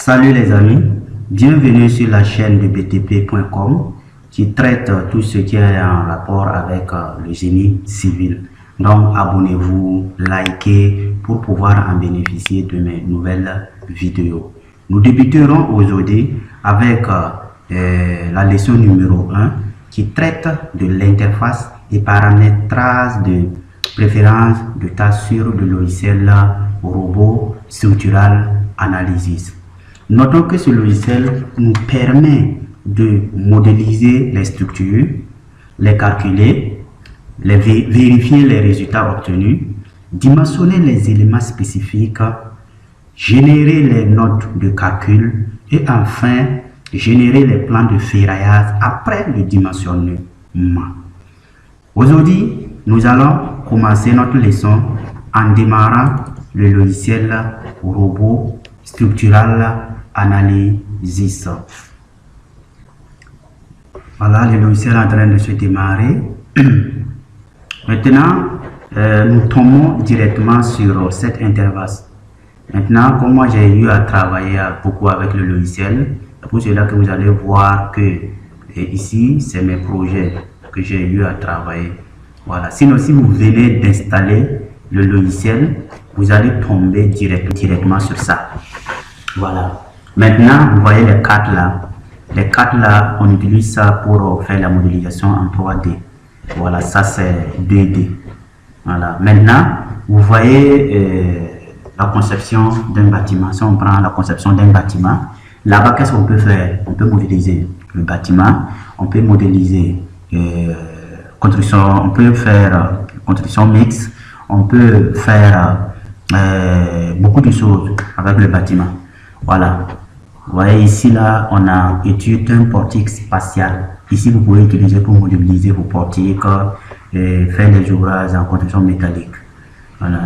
Salut les amis, bienvenue sur la chaîne de btp.com qui traite tout ce qui est en rapport avec le génie civil. Donc abonnez-vous, likez pour pouvoir en bénéficier de mes nouvelles vidéos. Nous débuterons aujourd'hui avec la leçon numéro 1 qui traite de l'interface et paramétrage de préférence de tâches sur le logiciel robot structural analysis. Notons que ce logiciel nous permet de modéliser les structures, les calculer, vérifier les résultats obtenus, dimensionner les éléments spécifiques, générer les notes de calcul et enfin générer les plans de ferraillage après le dimensionnement. Aujourd'hui, nous allons commencer notre leçon en démarrant le logiciel robot structural analysis. Voilà, le logiciel est en train de se démarrer. Maintenant, nous tombons directement sur cette interface. Maintenant, comme moi j'ai eu à travailler beaucoup avec le logiciel, c'est pour cela que vous allez voir que ici, c'est mes projets que j'ai eu à travailler. Voilà, sinon si vous venez d'installer le logiciel, vous allez tomber directement sur ça. Voilà. Maintenant, vous voyez les cartes là. Les cartes là, on utilise ça pour faire la modélisation en 3D. Voilà, ça c'est 2D. Voilà. Maintenant, vous voyez la conception d'un bâtiment. Si on prend la conception d'un bâtiment, là-bas, qu'est-ce qu'on peut faire? On peut modéliser le bâtiment, on peut modéliser construction, on peut faire construction mixte, on peut faire beaucoup de choses avec le bâtiment. Voilà. Vous voyez ici, là, on a étude d'un portique spatial. Ici, vous pouvez utiliser pour modéliser vos portiques et faire des ouvrages en construction métallique. Voilà.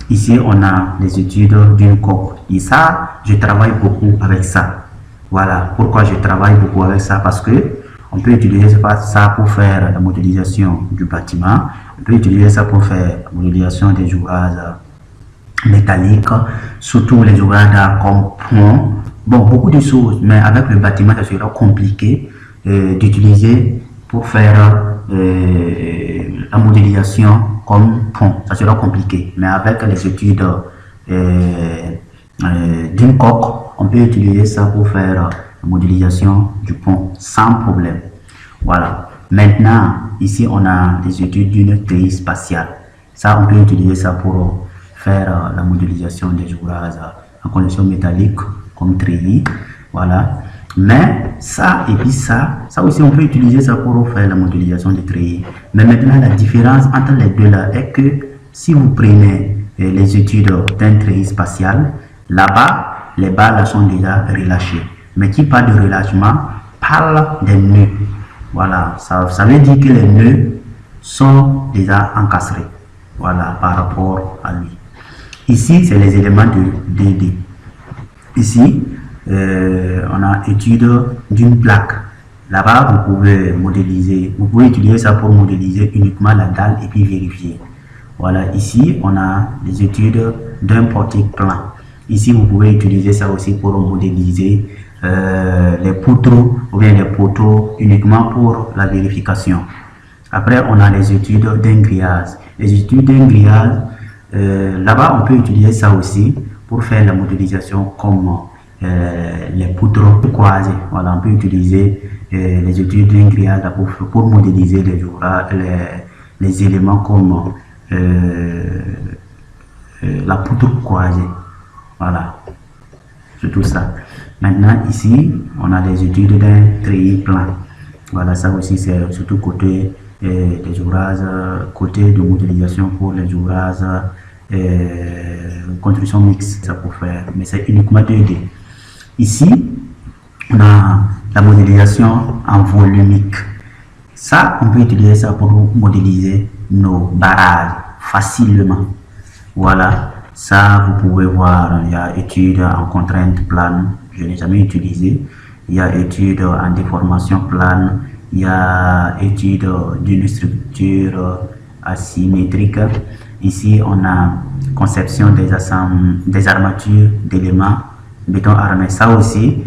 Ici, on a les études d'une coque. Et ça, je travaille beaucoup avec ça. Voilà. Pourquoi je travaille beaucoup avec ça? Parce que on peut utiliser ça pour faire la modélisation du bâtiment. On peut utiliser ça pour faire la modélisation des ouvrages métalliques, surtout les ouvrages d'art comme pont. Bon, beaucoup de choses, mais avec le bâtiment, ça sera compliqué d'utiliser pour faire la modélisation comme pont. Ça sera compliqué, mais avec les études d'une coque, on peut utiliser ça pour faire la modélisation du pont sans problème. Voilà. Maintenant, ici, on a les études d'une treillis spatiale. Ça, on peut utiliser ça pour faire la modélisation des ouvrages en condition métallique comme treillis. Voilà. Mais ça et puis ça aussi, on peut utiliser ça pour faire la modélisation des treillis. Mais maintenant, la différence entre les deux là est que si vous prenez les études d'un treillis spatial, là-bas, les barres là sont déjà relâchées. Mais qui parle de relâchement parle des nœuds. Voilà, ça veut dire que les nœuds sont déjà encastrés. Voilà, par rapport à lui. Ici, c'est les éléments de DD. Ici, on a étude d'une plaque. Là-bas, vous pouvez modéliser, vous pouvez utiliser ça pour modéliser uniquement la dalle et puis vérifier. Voilà, ici, on a les études d'un portique plan. Ici, vous pouvez utiliser ça aussi pour modéliser les poutres ou bien les poteaux uniquement pour la vérification. Après, on a les études d'un grillage. Les études d'un grillage, là-bas, on peut utiliser ça aussi pour faire la modélisation comme les poutres croisées. Voilà, on peut utiliser les études d'un grillage pour modéliser les éléments comme la poutre croisée. Voilà, c'est tout ça. Maintenant, ici, on a les études d'un treillis plan. Voilà, ça aussi, c'est surtout côté des ouvrages, côté de modélisation pour les ouvrages construction mixte, ça pour faire, mais c'est uniquement 2D. Ici, on a la modélisation en volumique. Ça, on peut utiliser ça pour modéliser nos barrages facilement. Voilà, ça, vous pouvez voir, il y a études en contrainte plane, je n'ai jamais utilisé. Il y a études en déformation plane, il y a études d'une structure asymétrique. Ici, on a conception des armatures d'éléments béton armé. Ça aussi,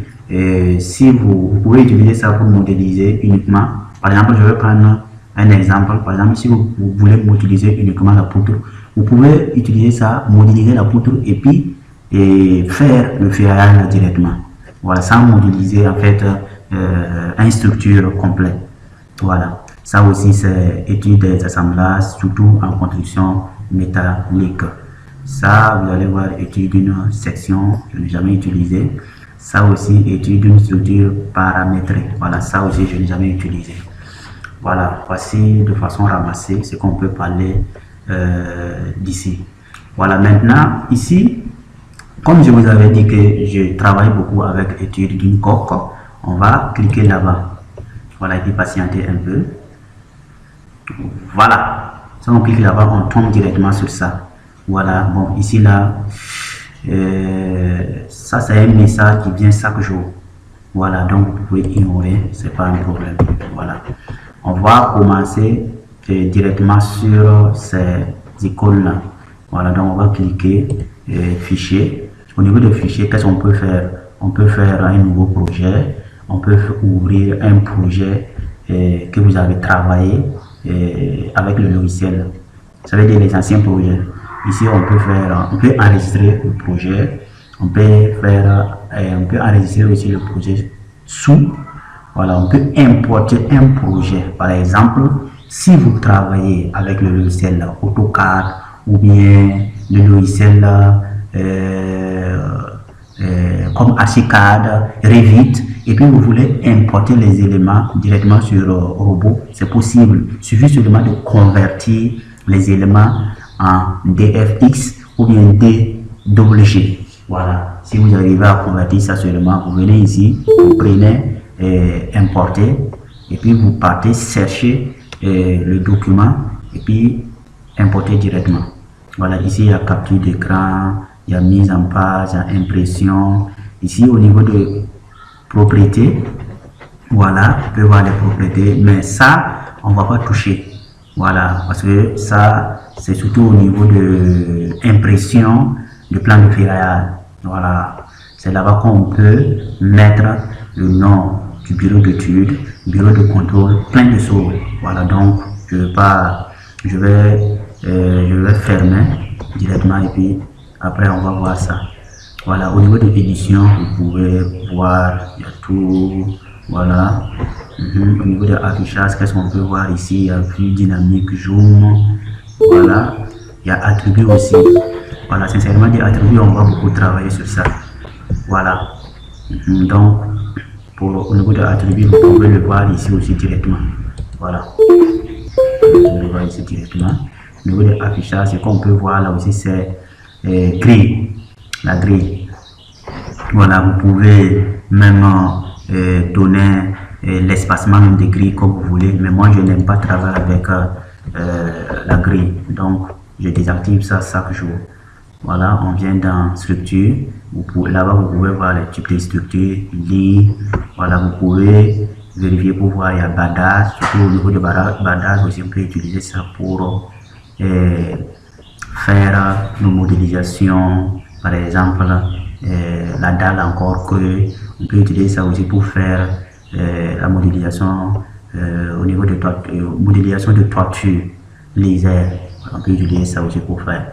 si vous pouvez utiliser ça pour modéliser uniquement. Par exemple, je vais prendre un exemple. Par exemple, si vous voulez modéliser uniquement la poutre, vous pouvez utiliser ça, modéliser la poutre et puis faire le ferraillage directement. Voilà, sans modéliser en fait une structure complète. Voilà, ça aussi c'est étude des assemblages, surtout en construction métallique. Ça, vous allez voir étude d'une section, je n'ai jamais utilisé. Ça aussi, étude d'une structure paramétrée. Voilà, ça aussi, je n'ai jamais utilisé. Voilà, voici de façon ramassée ce qu'on peut parler d'ici. Voilà, maintenant, ici, comme je vous avais dit que je travaille beaucoup avec étude d'une coque, on va cliquer là-bas. Voilà, et puis patienter un peu. Voilà, si on clique là-bas, on tombe directement sur ça. Voilà, bon, ici, là, ça, c'est un message qui vient chaque jour. Voilà, donc vous pouvez ignorer, c'est pas un problème. Voilà, on va commencer directement sur ces icônes-là. Voilà, donc on va cliquer fichier. Au niveau de fichier, qu'est-ce qu'on peut faire? On peut faire un nouveau projet. On peut ouvrir un projet que vous avez travaillé avec le logiciel. Ça veut dire les anciens projets. Ici, on peut enregistrer le projet. On peut enregistrer aussi le projet sous. Voilà, on peut importer un projet. Par exemple, si vous travaillez avec le logiciel AutoCAD ou bien le logiciel comme Archicad, Revit, et puis vous voulez importer les éléments directement sur robot, c'est possible. Il suffit seulement de convertir les éléments en DFX ou bien DWG. Voilà, si vous arrivez à convertir ça seulement, vous venez ici, vous prenez importer et puis vous partez chercher le document et puis importer directement. Voilà, ici il y a capture d'écran, il y a mise en page, il y a impression. Ici au niveau de propriété, voilà, vous pouvez voir les propriétés, mais ça on va pas toucher. Voilà, parce que ça c'est surtout au niveau de impression de plan de ferraillage. Voilà, c'est là-bas qu'on peut mettre le nom du bureau d'études, bureau de contrôle, plein de choses. Voilà, donc je vais fermer directement et puis après on va voir ça. Voilà, au niveau de l'édition, vous pouvez voir, il y a tout. Voilà. Au niveau de l'affichage, qu'est-ce qu'on peut voir ici? Il y a vue dynamique, zoom. Voilà, il y a attributs aussi. Voilà, sincèrement, des attributs, on va beaucoup travailler sur ça. Voilà. Donc, au niveau de l'attribut, vous pouvez le voir ici aussi directement. Voilà. Vous pouvez le voir ici directement. Au niveau de l'affichage, ce qu'on peut voir là aussi, c'est grille. La grille. Voilà, vous pouvez même donner l'espacement des grilles comme vous voulez. Mais moi, je n'aime pas travailler avec la grille. Donc, je désactive ça chaque jour. Voilà, on vient dans structure. Là-bas, vous pouvez voir les types de structures, lit. Voilà, vous pouvez vérifier pour voir, il y a badage. Surtout au niveau de badage aussi, on peut utiliser ça pour faire nos modélisations. Par exemple, la dalle encore creux. On peut utiliser ça aussi pour faire la modélisation au niveau de modélisation de toiture laser. On peut utiliser ça aussi pour faire.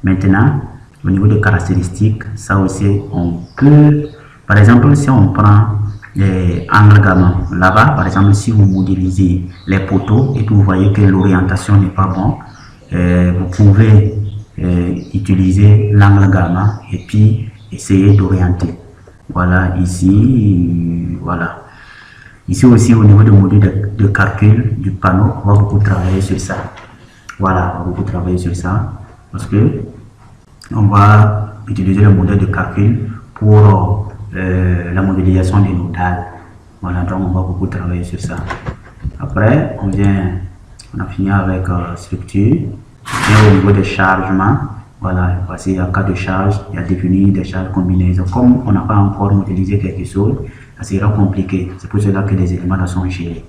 Maintenant, au niveau des caractéristiques, ça aussi, on peut, par exemple, si on prend angle gamma, là-bas, par exemple, si vous modélisez les poteaux et que vous voyez que l'orientation n'est pas bonne, vous pouvez utiliser l'angle gamma et puis essayer d'orienter. Voilà, ici, voilà. Ici aussi, au niveau du module de calcul du panneau, on va beaucoup travailler sur ça. Voilà, on va beaucoup travailler sur ça parce que on va utiliser le modèle de calcul pour la modélisation des nodales. Voilà, donc on va beaucoup travailler sur ça. Après, on a fini avec structure. Et au niveau des chargements, voilà, voici un cas de charge, il y a défini des charges combinaisons. Comme on n'a pas encore modélisé quelque chose, ça sera compliqué. C'est pour cela que les éléments sont gérés.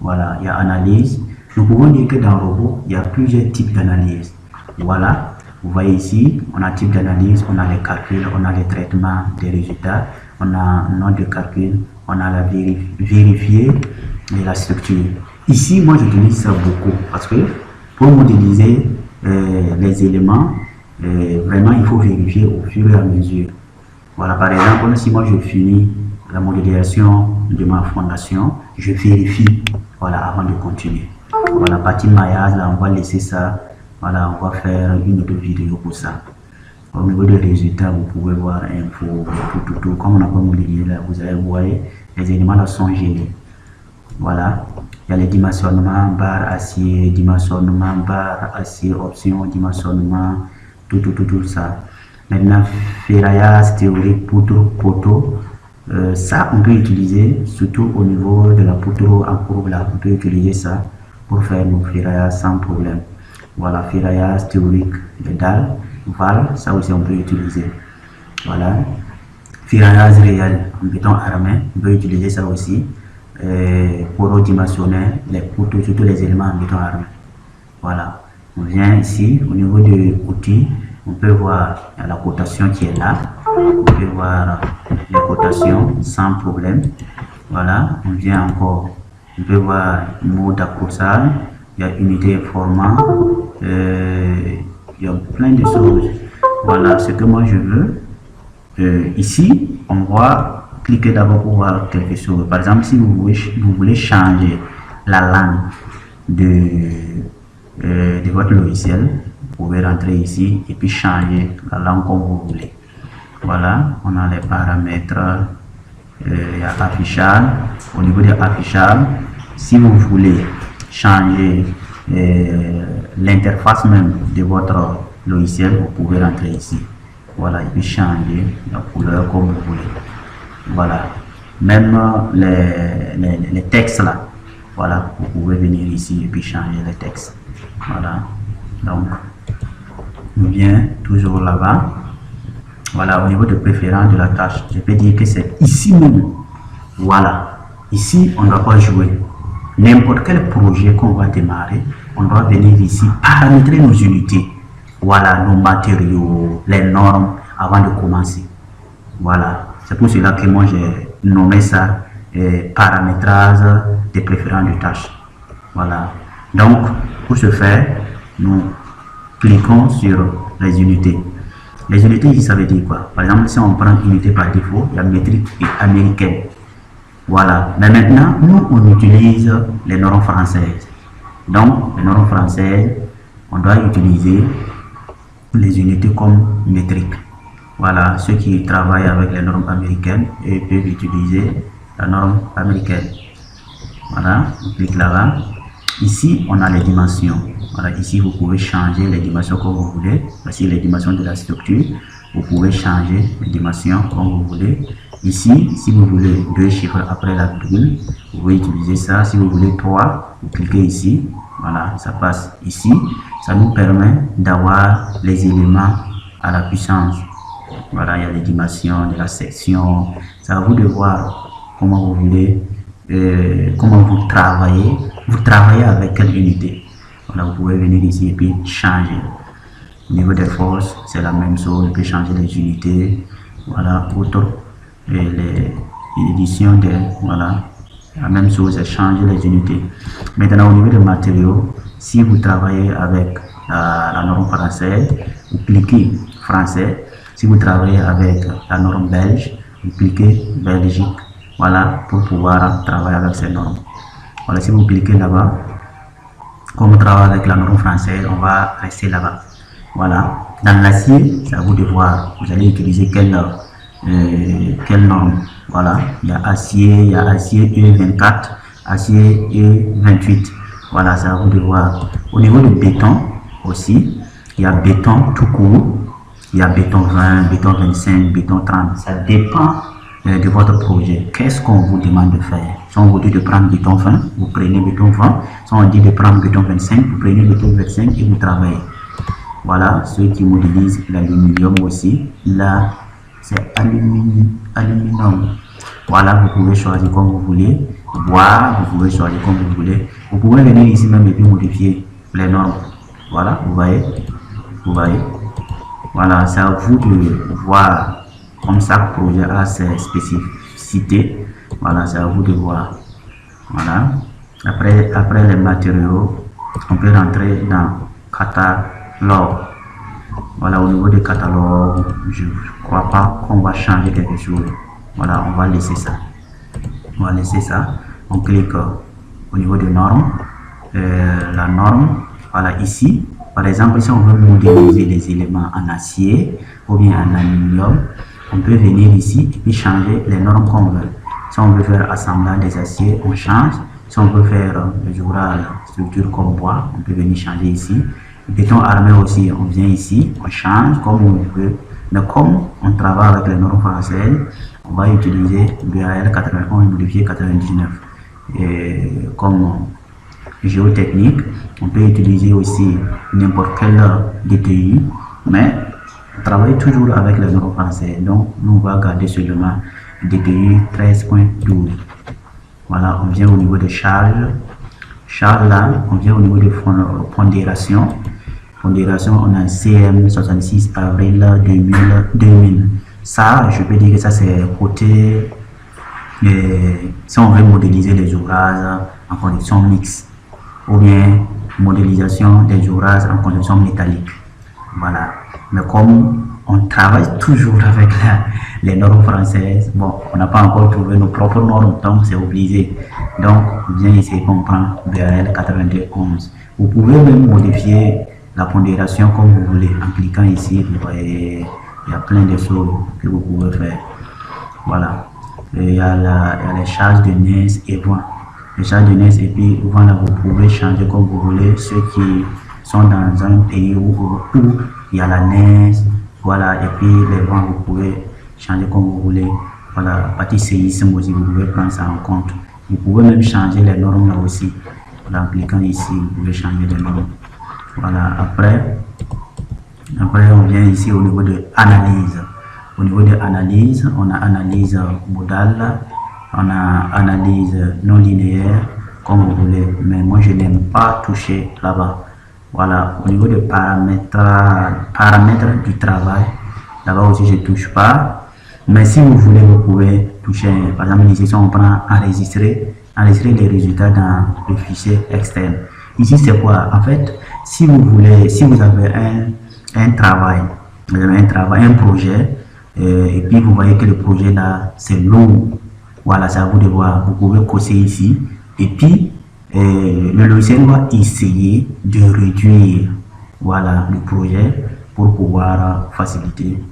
Voilà, il y a analyse. Nous pouvons dire que dans le robot, il y a plusieurs types d'analyse. Voilà, Vous voyez ici, on a type d'analyse, on a les calculs, on a les traitements des résultats, on a un nom de calcul, on a la vérifier et la structure. Ici, moi j'utilise ça beaucoup parce que pour modéliser les éléments, vraiment il faut vérifier au fur et à mesure. Voilà, par exemple, si moi je finis la modélisation de ma fondation, je vérifie, voilà, avant de continuer. Voilà, partie maillage, là, on va laisser ça. Voilà, on va faire une autre vidéo pour ça. Au niveau des résultats, vous pouvez voir info, tout. Comme on n'a pas modélisé là, vous allez voir, les éléments là sont gelés. Voilà, il y a les dimensionnements, barre acier, dimensionnement, barre acier, option, dimensionnement, tout ça. Maintenant, ferraillage théorique, poudre, poteau. Ça, on peut utiliser, surtout au niveau de la poudre en courbe là, on peut utiliser ça pour faire nos ferraillages sans problème. Voilà, ferraillage théorique de dalles, val, ça aussi on peut utiliser. Voilà, ferraillage réel en béton armé, on peut utiliser ça aussi. Pour dimensionner les poutres, surtout les éléments en béton armé. Voilà, on vient ici au niveau de outils, on peut voir la cotation qui est là, on peut voir les cotations sans problème. Voilà, on vient encore, on peut voir le mot d'accrochage, il y a unité format, il y a plein de choses. Voilà ce que moi je veux. Ici, on voit cliquez d'abord pour voir quelque chose. Par exemple, si vous voulez changer la langue de votre logiciel, vous pouvez rentrer ici et puis changer la langue comme vous voulez. Voilà, on a les paramètres, il y a affichage. Au niveau de affichage, si vous voulez changer l'interface même de votre logiciel, vous pouvez rentrer ici. Voilà, et puis changer la couleur comme vous voulez. Voilà, même les textes là, voilà, vous pouvez venir ici et puis changer les textes. Voilà, donc on vient toujours là-bas. Voilà, au niveau de préférence de la tâche, je peux dire que c'est ici même. Voilà, ici on ne doit pas jouer. N'importe quel projet qu'on va démarrer, on doit venir ici paramétrer nos unités. Voilà, nos matériaux, les normes avant de commencer. Voilà, c'est pour cela que moi j'ai nommé ça paramétrage des préférences de tâches. Voilà, donc pour ce faire, nous cliquons sur les unités. Les unités ici, ça veut dire quoi? Par exemple, si on prend unité par défaut, il y a métrique et américaine. Voilà, mais maintenant, nous on utilise les normes françaises. Donc, les normes françaises, on doit utiliser les unités comme métrique. Voilà, ceux qui travaillent avec les normes américaines peuvent utiliser la norme américaine. Voilà, on clique là-bas. Ici, on a les dimensions. Voilà, ici, vous pouvez changer les dimensions comme vous voulez. Voici les dimensions de la structure. Vous pouvez changer les dimensions comme vous voulez. Ici, si vous voulez 2 chiffres après la virgule, vous pouvez utiliser ça. Si vous voulez 3, vous cliquez ici. Voilà, ça passe ici. Ça nous permet d'avoir les éléments à la puissance. Voilà, il y a les dimensions de la section. C'est à vous de voir comment vous voulez, comment vous travaillez. Vous travaillez avec quelle unité. Voilà, vous pouvez venir ici et puis changer. Au niveau des forces, c'est la même chose. Vous pouvez changer les unités. Voilà, autre. Et les éditions de, voilà, la même chose, c'est changer les unités. Maintenant, au niveau des matériaux, si vous travaillez avec la norme française, vous cliquez français. Si vous travaillez avec la norme belge, vous cliquez Belgique. Voilà, pour pouvoir travailler avec ces normes. Voilà, si vous cliquez là-bas, comme on travaille avec la norme française, on va rester là-bas. Voilà, dans l'acier, c'est à vous de voir. Vous allez utiliser quelle norme. Voilà, il y a acier E24, acier E28. Voilà, c'est à vous de voir. Au niveau de béton aussi, il y a béton tout court, il y a béton 20, béton 25, béton 30. Ça dépend de votre projet. Qu'est-ce qu'on vous demande de faire? Si on vous dit de prendre béton 20, vous prenez béton 20. Si on dit de prendre béton 25, vous prenez béton 25 et vous travaillez. Voilà, ceux qui modélisent l'aluminium aussi. Là, c'est aluminium. Voilà, vous pouvez choisir comme vous voulez. Bois, vous pouvez choisir comme vous voulez. Vous pouvez venir ici même et puis modifier les normes. Voilà, vous voyez. Voilà, c'est à vous de voir, comme chaque projet a ses spécificités. Voilà, c'est à vous de voir. Voilà, après les matériaux, on peut rentrer dans catalogue. Voilà, au niveau du catalogue, je ne crois pas qu'on va changer quelque chose. Voilà, on va laisser ça. On va laisser ça. On clique au niveau de normes. La norme, voilà, ici. Par exemple, si on veut modéliser les éléments en acier ou bien en aluminium, on peut venir ici et puis changer les normes qu'on veut. Si on veut faire assemblage des aciers, on change. Si on veut faire des ouvrages, structure comme bois, on peut venir changer ici. Béton armé aussi, on vient ici, on change comme on veut. Mais comme on travaille avec les normes françaises, on va utiliser BAL 91 modifié 99. Et comme géotechnique, on peut utiliser aussi n'importe quel DTI, mais on travaille toujours avec les normes françaises. Donc, nous on va garder seulement DTI 13.12. Voilà, on vient au niveau de charge. Charge là, on vient au niveau de pondération. Pondération, on a CM 66 avril 2000. Ça, je peux dire que ça c'est côté, si on veut modéliser les ouvrages en conditions mixtes, ou bien modélisation des ouvrages en conditions métalliques. Voilà. Mais comme on travaille toujours avec les normes françaises, bon, on n'a pas encore trouvé nos propres normes, donc c'est obligé. Donc, bien ici, on prend BAL 9211. Vous pouvez même modifier la pondération comme vous voulez en cliquant ici. Vous voyez, il y a plein de choses que vous pouvez faire. Voilà. Et il y a les charges de NES et vent. Les charges de NES et puis voilà, vous pouvez changer comme vous voulez. Ceux qui sont dans un pays où il y a la neige, voilà, et puis les vents, vous pouvez changer comme vous voulez. Voilà, la partie séisme aussi, vous pouvez prendre ça en compte. Vous pouvez même changer les normes là aussi. Voilà, en cliquant ici, vous pouvez changer les normes. Voilà, après on vient ici au niveau de analyse. Au niveau de analyse, on a analyse modale, on a analyse non linéaire, comme vous voulez. Mais moi, je n'aime pas toucher là-bas. Voilà, au niveau de paramètres du travail, là-bas aussi je ne touche pas. Mais si vous voulez, vous pouvez toucher. Par exemple, ici, si on prend enregistrer les résultats dans le fichier externe. Ici, c'est quoi? En fait, si vous avez un travail, un projet, et puis vous voyez que le projet là, c'est lourd. Voilà, c'est à vous de voir. Vous pouvez cocher ici. Et puis, le logiciel va essayer de réduire, voilà, le projet pour pouvoir faciliter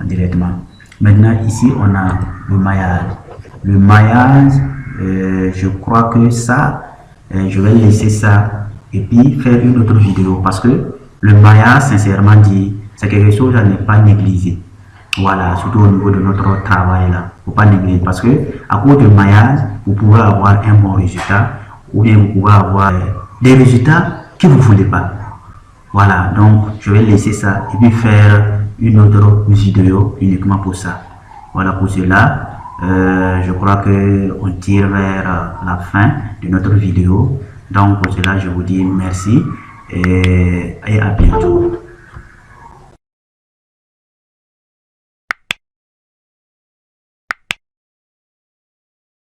directement. Maintenant, ici, on a le maillage. Le maillage, je crois que ça, je vais laisser ça et puis faire une autre vidéo parce que le maillage, sincèrement dit, c'est quelque chose à ne pas négliger. Voilà, surtout au niveau de notre travail là, faut pas négliger parce que à cause du maillage, vous pouvez avoir un bon résultat ou bien vous pouvez avoir des résultats que vous voulez pas. Voilà, donc je vais laisser ça et puis faire une autre vidéo uniquement pour ça. Voilà, pour cela, je crois que on tire vers la fin de notre vidéo. Donc pour cela, je vous dis merci et à bientôt.